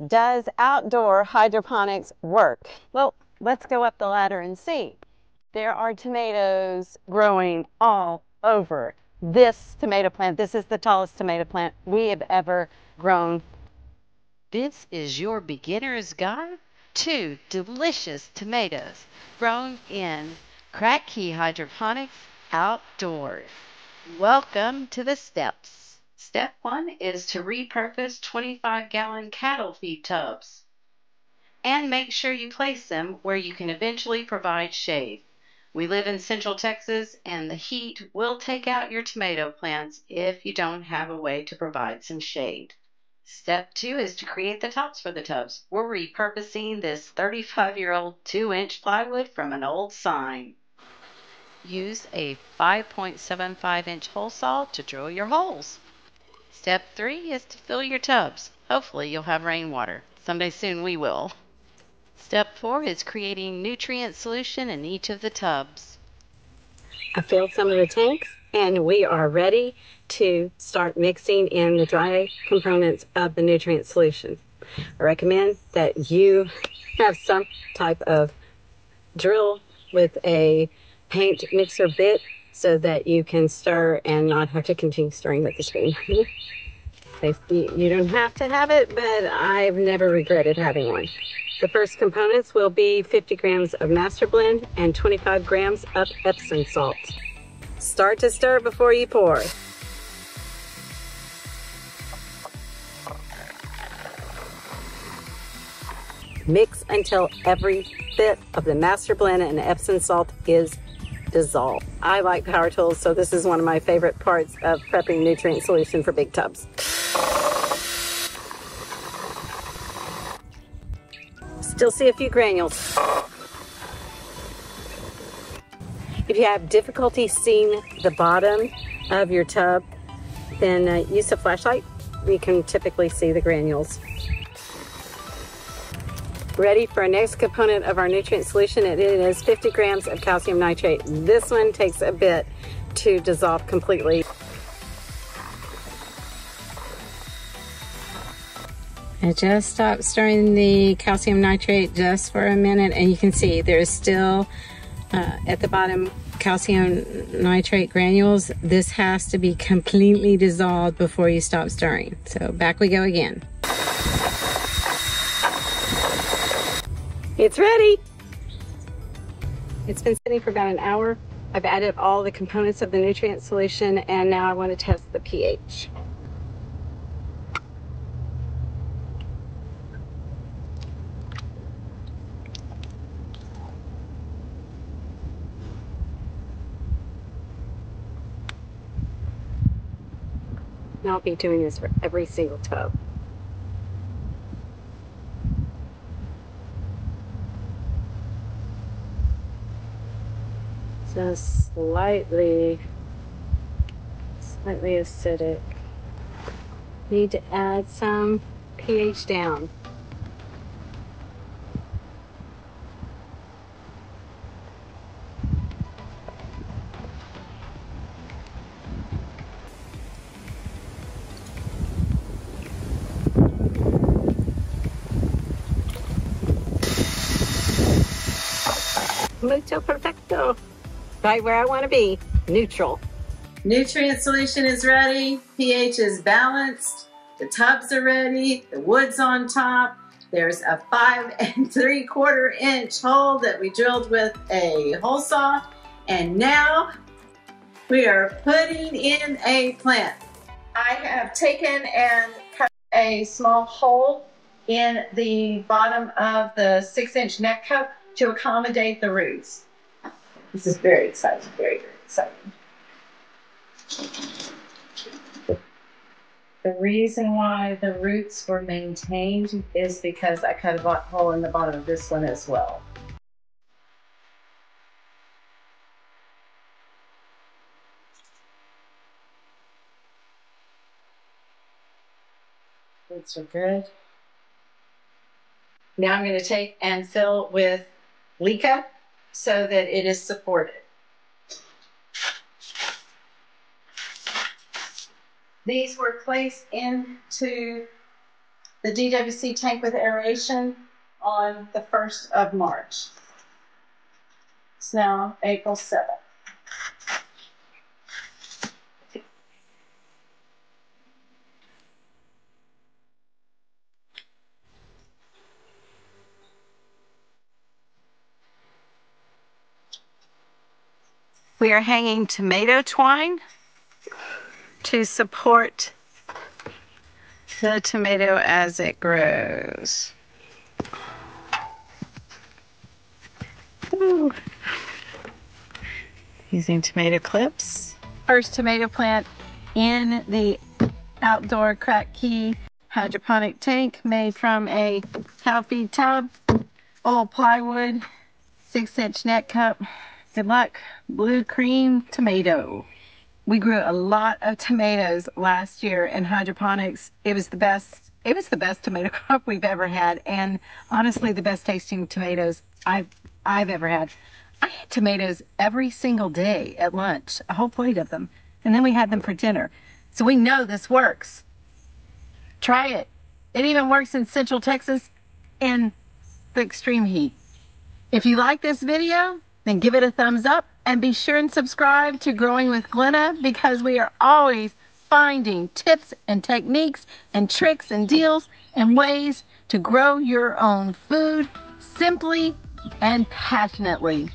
Does outdoor hydroponics work? Well, let's go up the ladder and see. There are tomatoes growing all over this tomato plant. This is the tallest tomato plant we have ever grown. This is your beginner's guide to delicious tomatoes grown in Kratky Hydroponics outdoors. Welcome to the steps. Step 1 is to repurpose 25-gallon cattle feed tubs and make sure you place them where you can eventually provide shade. We live in Central Texas, and the heat will take out your tomato plants if you don't have a way to provide some shade. Step 2 is to create the tops for the tubs. We're repurposing this 35-year-old 2-inch plywood from an old sign. Use a 5.75-inch hole saw to drill your holes. Step 3 is to fill your tubs. Hopefully you'll have rainwater. Someday soon we will. Step 4 is creating nutrient solution in each of the tubs. I filled some of the tanks and we are ready to start mixing in the dry components of the nutrient solution. I recommend that you have some type of drill with a paint mixer bit so that you can stir and not have to continue stirring with the spoon. You don't have to have it, but I've never regretted having one. The first components will be 50 grams of master blend and 25 grams of Epsom salt. Start to stir before you pour. Mix until every bit of the master blend and Epsom salt is dissolved. I like power tools, so this is one of my favorite parts of prepping nutrient solution for big tubs. Still see a few granules. If you have difficulty seeing the bottom of your tub, then use a flashlight. You can typically see the granules. Ready for our next component of our nutrient solution, and it is 50 grams of calcium nitrate. This one takes a bit to dissolve completely. I just stopped stirring the calcium nitrate just for a minute, and you can see there's still at the bottom calcium nitrate granules. This has to be completely dissolved before you stop stirring. So back we go again. It's ready. It's been sitting for about an hour. I've added all the components of the nutrient solution, and now I want to test the pH. And I'll be doing this for every single tub. Just slightly acidic. Need to add some pH down. Mucho perfecto. Right where I want to be, neutral. Nutrient solution is ready, pH is balanced, the tubs are ready, the wood's on top. There's a 5 3/4 inch hole that we drilled with a hole saw, and now we are putting in a plant. I have taken and cut a small hole in the bottom of the 6-inch neck cup to accommodate the roots. This is very exciting, very, very exciting. The reason why the roots were maintained is because I cut a hole in the bottom of this one as well. Roots are good. Now I'm going to take and fill with Leca so that it is supported. These were placed into the DWC tank with aeration on the 1st of March. It's now April 7th. We are hanging tomato twine to support the tomato as it grows. Ooh. Using tomato clips. First tomato plant in the outdoor Kratky hydroponic tank made from a cow feed tub, old plywood, 6-inch net cup. Good luck. Blue cream tomato. We grew a lot of tomatoes last year in hydroponics. It was the best tomato crop we've ever had, and honestly the best tasting tomatoes I've ever had. I had tomatoes every single day at lunch, a whole plate of them, and then we had them for dinner. So we know this works. Try it. It even works in Central Texas in the extreme heat. If you like this video, then give it a thumbs up and be sure and subscribe to Growing with Glenna, because we are always finding tips and techniques and tricks and deals and ways to grow your own food simply and passionately.